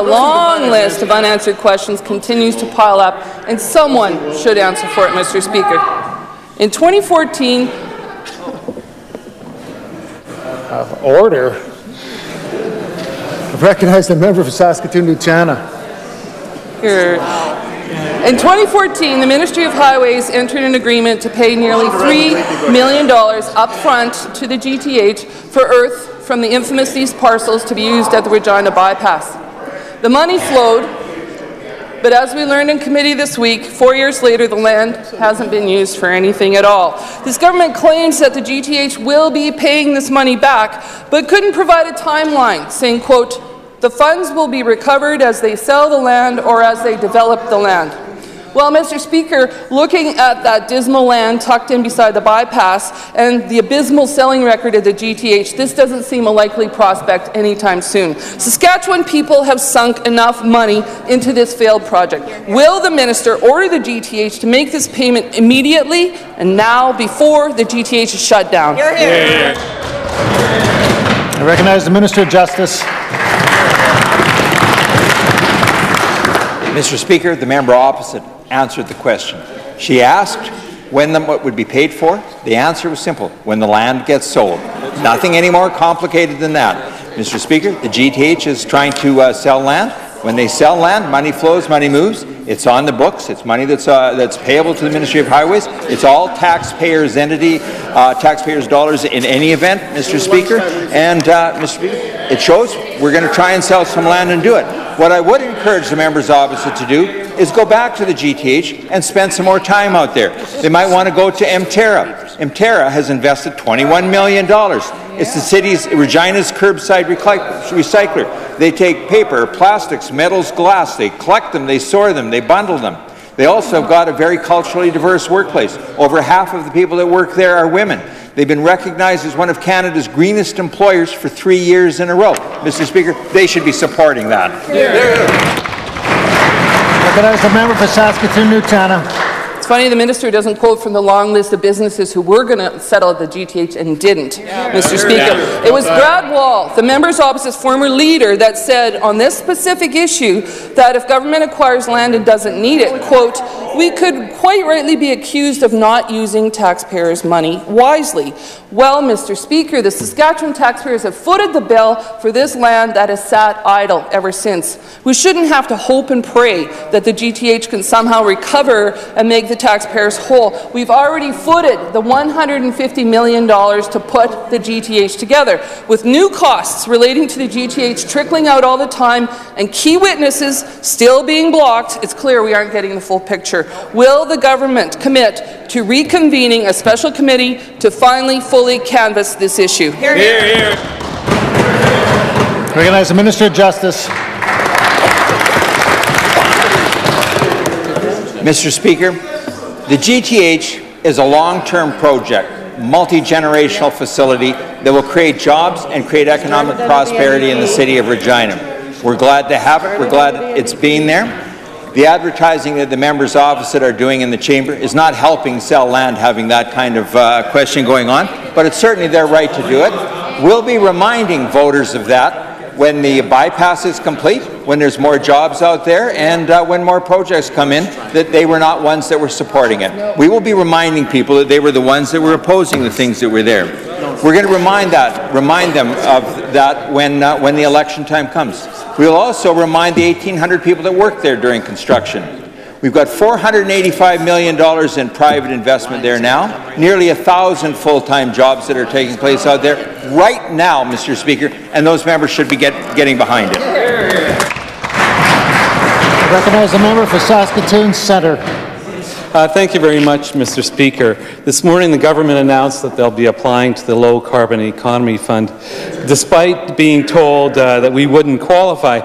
long list of unanswered questions continues to pile up, and someone should answer for it, Mr. Speaker. In 2014, order. Recognize the member for Saskatoon, Newtana. In 2014, the Ministry of Highways entered an agreement to pay nearly $3 million up front to the GTH for earth from the infamous East parcels to be used at the Regina bypass. The money flowed, but as we learned in committee this week, 4 years later, the land hasn't been used for anything at all. This government claims that the GTH will be paying this money back, but couldn't provide a timeline, saying, quote, "The funds will be recovered as they sell the land or as they develop the land." Well, Mr. Speaker, looking at that dismal land tucked in beside the bypass and the abysmal selling record of the GTH, this doesn't seem a likely prospect anytime soon. Saskatchewan people have sunk enough money into this failed project. Will the minister order the GTH to make this payment immediately and now before the GTH is shut down? I recognize the Minister of Justice. Mr. Speaker, the member opposite answered the question. She asked when what would be paid for. The answer was simple: when the land gets sold. Nothing any more complicated than that. Mr. Speaker, the GTH is trying to sell land. When they sell land, money flows, money moves. It's on the books. It's money that's payable to the Ministry of Highways. It's all taxpayers' taxpayers' dollars in any event, Mr. Speaker. And Mr. Speaker, it shows we're going to try and sell some land and do it. What I would encourage the members opposite to do is go back to the GTH and spend some more time out there. They might want to go to Mterra. Mterra has invested $21 million. It's the city's Regina's curbside recycler. They take paper, plastics, metals, glass, they collect them, they store them, they bundle them. They also have got a very culturally diverse workplace. Over half of the people that work there are women. They've been recognized as one of Canada's greenest employers for 3 years in a row. Mr. Speaker, they should be supporting that. Recognize the member for Saskatoon-Newtowner. It's funny the minister doesn't quote from the long list of businesses who were going to settle the GTH and didn't, Mr. Speaker. It was Brad Wall, the member's opposite's former leader, that said on this specific issue that if government acquires land and doesn't need it, quote, we could quite rightly be accused of not using taxpayers' money wisely. Well, Mr. Speaker, the Saskatchewan taxpayers have footed the bill for this land that has sat idle ever since. We shouldn't have to hope and pray that the GTH can somehow recover and make the taxpayers whole. We've already footed the $150 million to put the GTH together, with new costs relating to the GTH trickling out all the time and key witnesses still being blocked. It's clear we aren't getting the full picture. Will the government commit to reconvening a special committee to finally fully canvass this issue? Hear, hear. Recognize the Minister of Justice. Mr. Speaker, the GTH is a long-term project, multi-generational facility that will create jobs and create economic prosperity in the city of Regina. We're glad to have it. We're glad it's being there. The advertising that the members opposite are doing in the chamber is not helping sell land having that kind of question going on, but it's certainly their right to do it. We'll be reminding voters of that when the bypass is complete, when there's more jobs out there, and when more projects come in, that they were not ones that were supporting it. We will be reminding people that they were the ones that were opposing the things that were there. We're going to remind them of that when the election time comes. We'll also remind the 1,800 people that work there during construction. We've got $485 million in private investment there now, nearly 1,000 full-time jobs that are taking place out there right now, Mr. Speaker, and those members should be getting behind it. I recognize the member for Saskatoon Centre. Thank you very much, Mr. Speaker. This morning the government announced that they'll be applying to the Low Carbon Economy Fund, despite being told that we wouldn't qualify.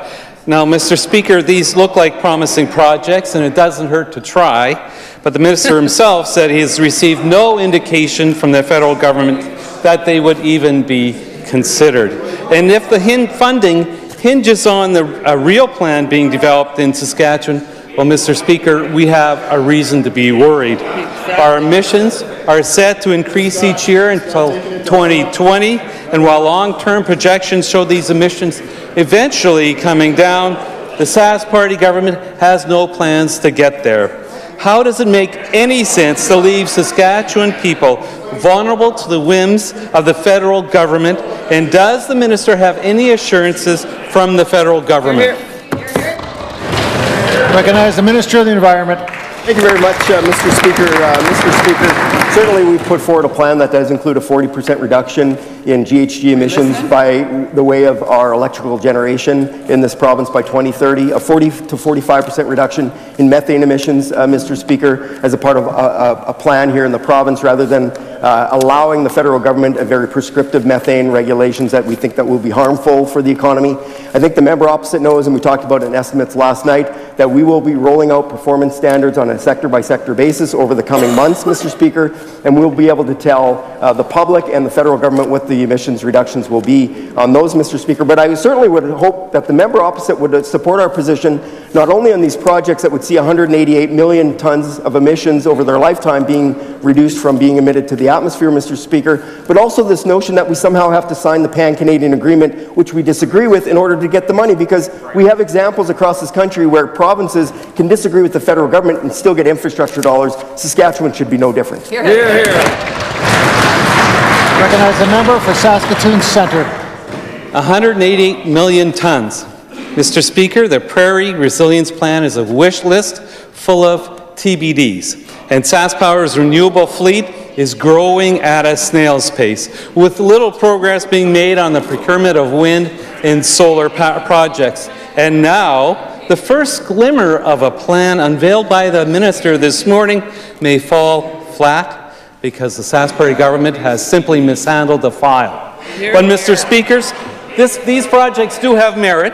Now, Mr. Speaker, these look like promising projects, and it doesn't hurt to try, but the minister himself said he has received no indication from the federal government that they would even be considered. And if the funding hinges on a real plan being developed in Saskatchewan, well, Mr. Speaker, we have a reason to be worried. Our emissions are set to increase each year until 2020, and while long-term projections show these emissions eventually coming down, the Sask Party government has no plans to get there. How does it make any sense to leave Saskatchewan people vulnerable to the whims of the federal government, and does the minister have any assurances from the federal government? Recognize the Minister of the Environment. Thank you very much, Mr. Speaker. Mr. Speaker, certainly we've put forward a plan that does include a 40% reduction in GHG emissions by the way of our electrical generation in this province by 2030, a 40 to 45% reduction in methane emissions, Mr. Speaker, as a part of a plan here in the province, rather than allowing the federal government a very prescriptive methane regulations that we think that will be harmful for the economy. I think the member opposite knows, and we talked about it in estimates last night, that we will be rolling out performance standards on a sector-by-sector basis over the coming months, Mr. Speaker, and we'll be able to tell the public and the federal government what the emissions reductions will be on those, Mr. Speaker. But I certainly would hope that the member opposite would support our position, not only on these projects that would see 188 million tons of emissions over their lifetime being reduced from being emitted to the atmosphere, Mr. Speaker, but also this notion that we somehow have to sign the Pan-Canadian Agreement, which we disagree with, in order to get the money, because we have examples across this country where provinces can disagree with the federal government and still get infrastructure dollars. Saskatchewan should be no different. Hear, hear. Recognize the member for Saskatoon Centre. 188 million tons. Mr. Speaker, the Prairie Resilience Plan is a wish list full of TBDs, and SaskPower's renewable fleet is growing at a snail's pace, with little progress being made on the procurement of wind and solar projects. And now, the first glimmer of a plan unveiled by the minister this morning may fall flat because the Sask Party government has simply mishandled the file. But, Mr. Speakers, these projects do have merit.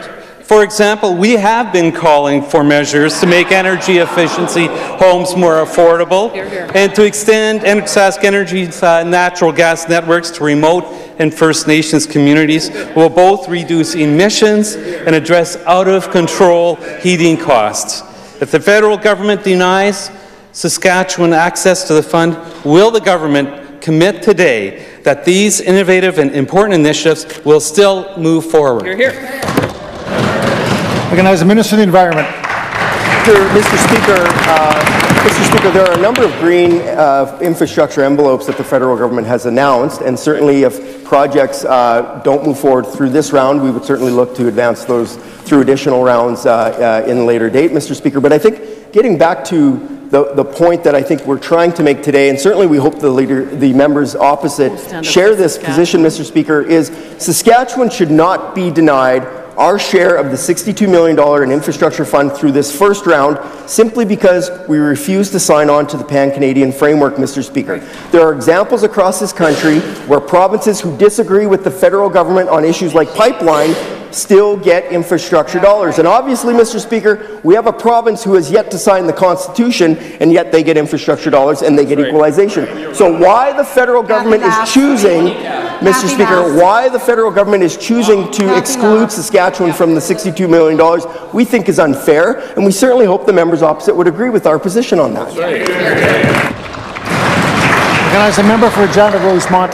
For example, we have been calling for measures to make energy efficiency homes more affordable and to extend Sask Energy's natural gas networks to remote and First Nations communities will both reduce emissions and address out-of-control heating costs. If the federal government denies Saskatchewan access to the fund, will the government commit today that these innovative and important initiatives will still move forward? Recognize the Minister of the Environment. Mr. Speaker, there are a number of green infrastructure envelopes that the federal government has announced, and certainly if projects don't move forward through this round, we would certainly look to advance those through additional rounds in a later date, Mr. Speaker. But I think getting back to the point that I think we're trying to make today, and certainly we hope the members opposite share this position, Mr. Speaker, is Saskatchewan should not be denied our share of the $62 million in infrastructure fund through this first round simply because we refuse to sign on to the Pan-Canadian framework, Mr. Speaker. There are examples across this country where provinces who disagree with the federal government on issues like pipeline still get infrastructure dollars. And obviously, Mr. Speaker, we have a province who has yet to sign the Constitution, and yet they get infrastructure dollars and they get equalization. So why the federal government is choosing, Mr. Speaker, why the federal government is choosing to exclude Saskatchewan from the $62 million, we think is unfair, and we certainly hope the members opposite would agree with our position on that. Recognize the member for Regina Rosemont.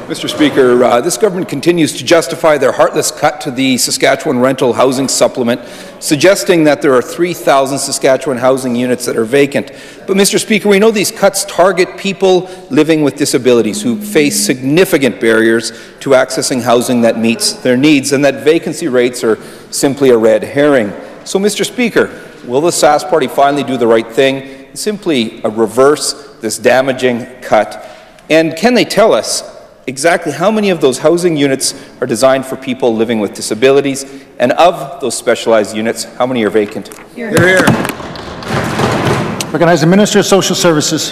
Mr. Speaker, this government continues to justify their heartless cut to the Saskatchewan Rental Housing Supplement, suggesting that there are 3,000 Saskatchewan housing units that are vacant. But, Mr. Speaker, we know these cuts target people living with disabilities who face significant barriers to accessing housing that meets their needs, and that vacancy rates are simply a red herring. So, Mr. Speaker, will the Sask Party finally do the right thing and simply reverse this damaging cut? And can they tell us exactly how many of those housing units are designed for people living with disabilities, and of those specialized units, how many are vacant? Hear, hear. Recognize the Minister of Social Services.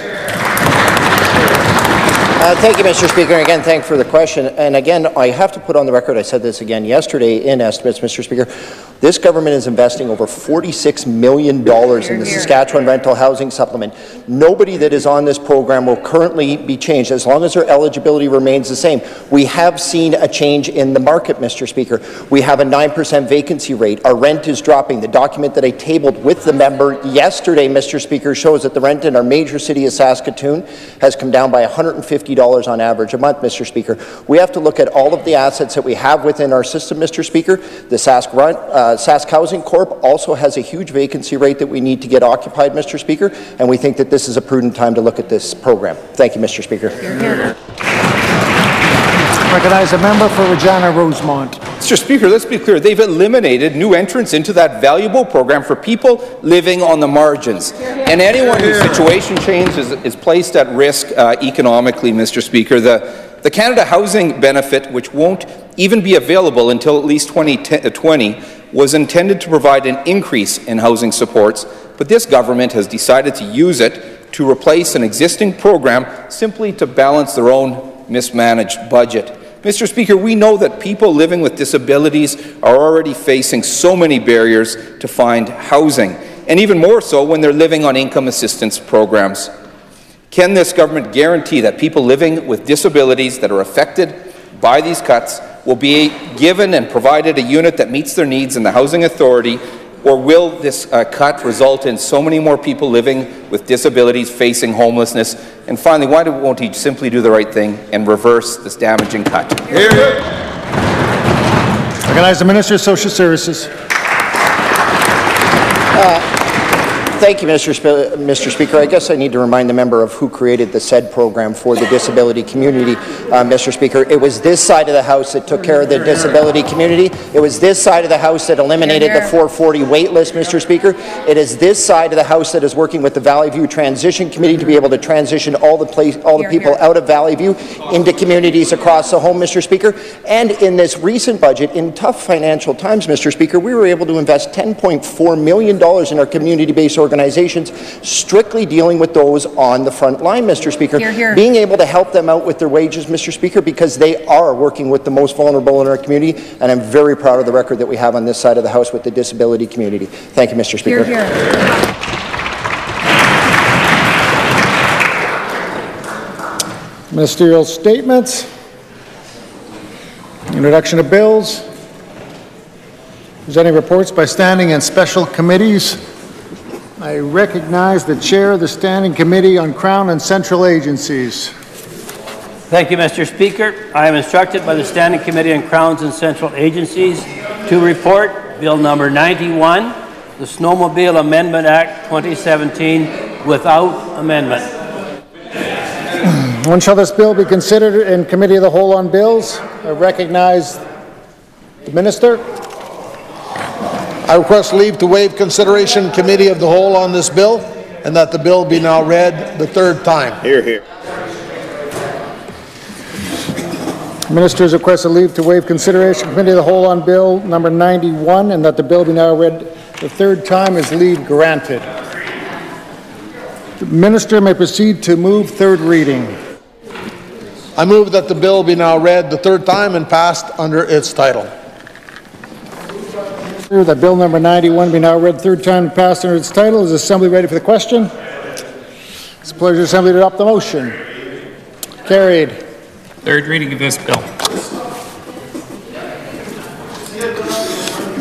Thank you, Mr. Speaker. And again, thank you for the question. And again, I have to put on the record, I said this again yesterday in estimates, Mr. Speaker, this government is investing over $46 million in the Saskatchewan Rental Housing Supplement. Nobody that is on this program will currently be changed as long as their eligibility remains the same. We have seen a change in the market, Mr. Speaker. We have a 9% vacancy rate. Our rent is dropping. The document that I tabled with the member yesterday, Mr. Speaker, shows that the rent in our major city of Saskatoon has come down by $150 on average a month, Mr. Speaker. We have to look at all of the assets that we have within our system, Mr. Speaker. The Sask Housing Corp also has a huge vacancy rate that we need to get occupied, Mr. Speaker, and we think that this is a prudent time to look at this program. Thank you, Mr. Speaker. Recognize a member for Regina Rosemont. Mr. Speaker, let's be clear. They've eliminated new entrants into that valuable program for people living on the margins. And anyone whose situation change is placed at risk economically, Mr. Speaker. The Canada Housing Benefit, which won't even be available until at least 2020, was intended to provide an increase in housing supports, but this government has decided to use it to replace an existing program simply to balance their own mismanaged budget. Mr. Speaker, we know that people living with disabilities are already facing so many barriers to find housing, and even more so when they're living on income assistance programs. Can this government guarantee that people living with disabilities that are affected by these cuts will be given and provided a unit that meets their needs in the Housing Authority, or will this cut result in so many more people living with disabilities facing homelessness? And finally, why won't he simply do the right thing and reverse this damaging cut? Hear, hear. Recognize the Minister of Social Services. Thank you, Mr. Speaker. I guess I need to remind the member of who created the SED program for the disability community, Mr. Speaker. It was this side of the House that took care of the disability community. It was this side of the House that eliminated the 440 wait list, Mr. Speaker. It is this side of the House that is working with the Valley View Transition Committee to be able to transition all the people out of Valley View into communities across the home, Mr. Speaker. And in this recent budget, in tough financial times, Mr. Speaker, we were able to invest $10.4 million in our community-based organizations, strictly dealing with those on the front line, Mr. Speaker. Hear, hear. Being able to help them out with their wages, Mr. Speaker, because they are working with the most vulnerable in our community, and I'm very proud of the record that we have on this side of the House with the disability community. Thank you, Mr. Speaker. Hear, hear. Ministerial statements. Introduction of bills. Presenting reports by standing and special committees. I recognize the chair of the Standing Committee on Crown and Central Agencies. Thank you, Mr. Speaker. I am instructed by the Standing Committee on Crowns and Central Agencies to report Bill number 91, the Snowmobile Amendment Act 2017, without amendment. When shall this bill be considered in Committee of the Whole on Bills? I recognize the Minister. I request leave to waive consideration in Committee of the Whole on this bill, and that the bill be now read the third time. Hear, hear. Ministers request a leave to waive consideration Committee of the Whole on Bill number 91, and that the bill be now read the third time. Is leave granted? The Minister may proceed to move third reading. I move that the bill be now read the third time and passed under its title. That Bill number 91 be now read third time and passed under its title. Is the Assembly ready for the question? It's a pleasure of the Assembly to adopt the motion. Carried. Third reading of this bill.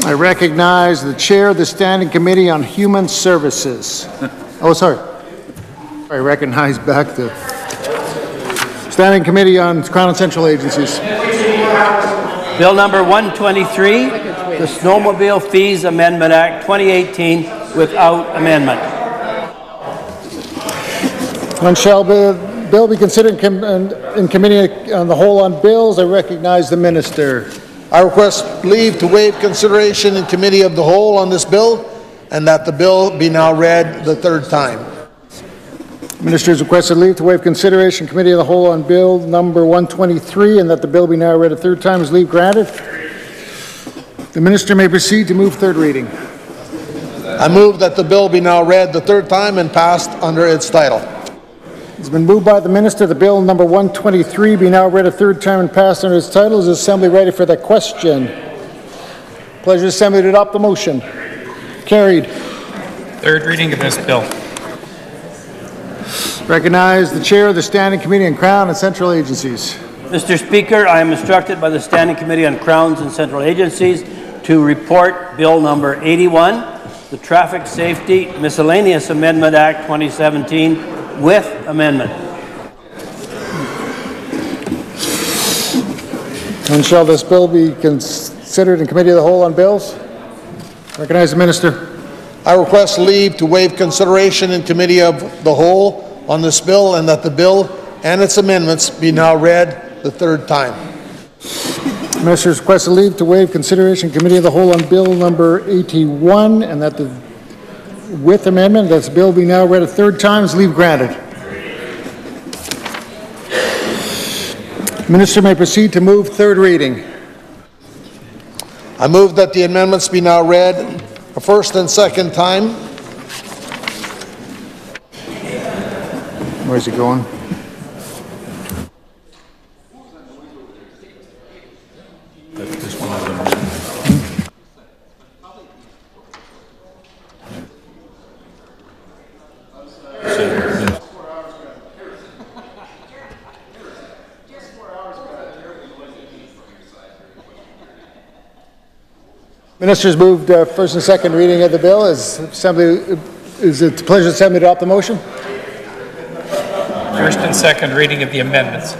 I recognize the Chair of the Standing Committee on Human Services. Oh, sorry. I recognize back the Standing Committee on Crown and Central Agencies. Bill number 123, the Snowmobile Fees Amendment Act 2018, without amendment. When shall the bill be considered in Committee on the Whole on Bills? I recognize the Minister. I request leave to waive consideration in Committee of the Whole on this bill, and that the bill be now read the third time. Ministers requested leave to waive consideration Committee of the Whole on Bill number 123, and that the bill be now read a third time. Is leave granted? The Minister may proceed to move third reading. I move that the bill be now read the third time and passed under its title. It's been moved by the Minister. The Bill number 123 be now read a third time and passed under its title. Is the Assembly ready for the question? Pleasure of the Assembly to adopt the motion. Carried. Third reading of this bill. Recognize the Chair of the Standing Committee on Crown and Central Agencies. Mr. Speaker, I am instructed by the Standing Committee on Crowns and Central Agencies to report Bill number 81, the Traffic Safety Miscellaneous Amendment Act 2017, with amendment. When shall this bill be considered in Committee of the Whole on Bills? Recognize the Minister. I request leave to waive consideration in Committee of the Whole on this bill, and that the bill and its amendments be now read the third time. Ministers request a leave to waive consideration Committee of the Whole on Bill number 81, and that the with amendment, that the bill be now read a third time. Is leave granted? Minister may proceed to move third reading. I move that the amendments be now read a first and second time. Where's he going? Ministers moved first and second reading of the bill. Is it the pleasure of the Assembly to adopt the motion? First and second reading of the amendments.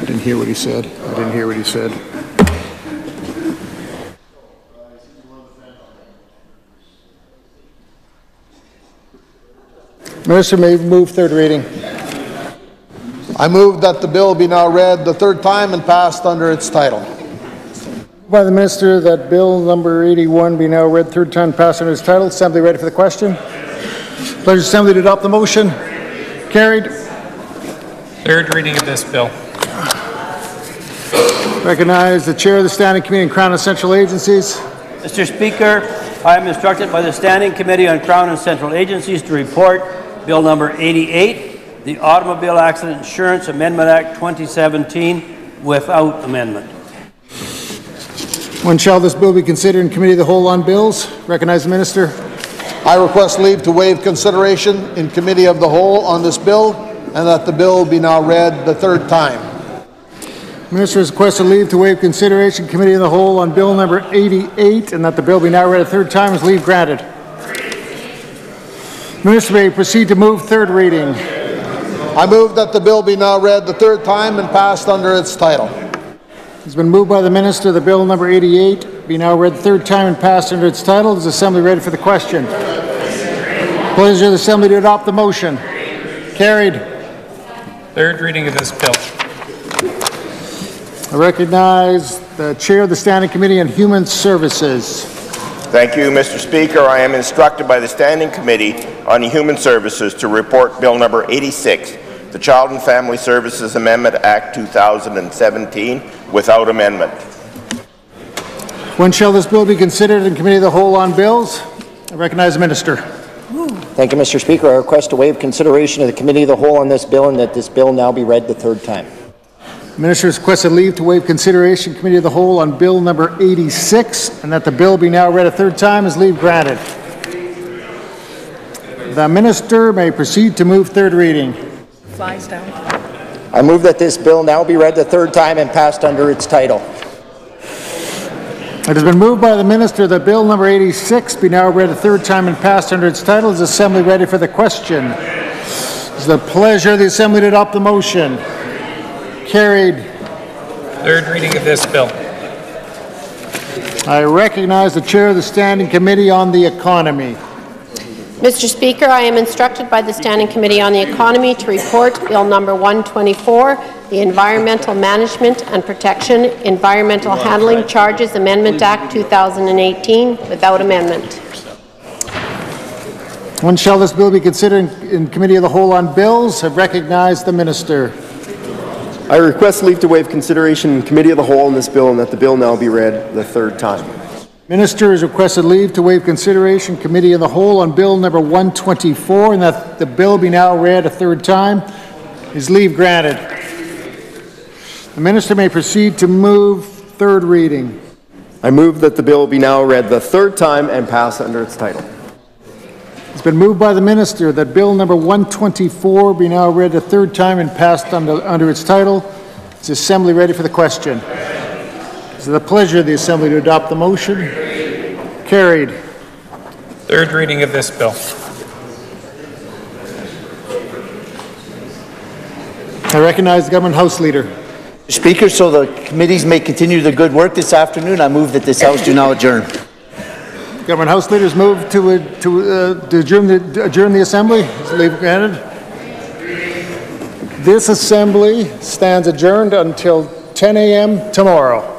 I didn't hear what he said. Minister may move third reading. I move that the bill be now read the third time and passed under its title. By the Minister that Bill number 81 be now read third time, passed under its title. Assembly ready for the question? Pleasure Assembly to adopt the motion. Carried. Third reading of this bill. Recognize the Chair of the Standing Committee on Crown and Central Agencies. Mr. Speaker, I am instructed by the Standing Committee on Crown and Central Agencies to report Bill number 88, the Automobile Accident Insurance Amendment Act 2017, without amendment. When shall this bill be considered in Committee of the Whole on Bills? Recognize the Minister. I request leave to waive consideration in Committee of the Whole on this bill and that the bill be now read the third time. Minister has requested leave to waive consideration Committee of the Whole on Bill number 88 and that the bill be now read a third time. Is leave granted? Minister may proceed to move third reading. I move that the bill be now read the third time and passed under its title. It's been moved by the Minister that Bill number 88 be now read the third time and passed under its title. Is the Assembly ready for the question? Pleasure of the Assembly to adopt the motion. Carried. Third reading of this bill. I recognize the Chair of the Standing Committee on Human Services. Thank you, Mr. Speaker. I am instructed by the Standing Committee on Human Services to report Bill number 86, the Child and Family Services Amendment Act 2017, without amendment. When shall this bill be considered in Committee of the Whole on Bills? I recognize the Minister. Thank you, Mr. Speaker. I request to waive consideration of the Committee of the Whole on this bill and that this bill now be read the third time. The Minister has requested leave to waive consideration Committee of the Whole on Bill number 86 and that the bill be now read a third time. Is leave granted? The Minister may proceed to move third reading. Flies down. I move that this bill now be read the third time and passed under its title. It has been moved by the Minister that Bill number 86 be now read a third time and passed under its title. Is the Assembly ready for the question? It's the pleasure of the Assembly to adopt the motion. Carried. Third reading of this bill. I recognize the Chair of the Standing Committee on the Economy. Mr. Speaker, I am instructed by the Standing Committee on the Economy to report Bill number 124, the Environmental Management and Protection Environmental Handling Charges Amendment Act 2018, without amendment. When shall this bill be considered in Committee of the Whole on Bills? I recognize the Minister. I request leave to waive consideration in Committee of the Whole on this bill and that the bill now be read the third time. Minister has requested leave to waive consideration Committee of the Whole on Bill number 124 and that the bill be now read a third time. Is leave granted? The Minister may proceed to move third reading. I move that the bill be now read the third time and pass under its title. It's been moved by the Minister that Bill number 124 be now read a third time and passed under its title. Is the Assembly ready for the question? It's the pleasure of the Assembly to adopt the motion. Carried. Third reading of this bill. I recognize the Government House Leader. Speaker, so the committees may continue the good work this afternoon, I move that this House do now adjourn. Government House Leaders move to adjourn the Assembly. Is leave granted? This Assembly stands adjourned until 10 a.m. tomorrow.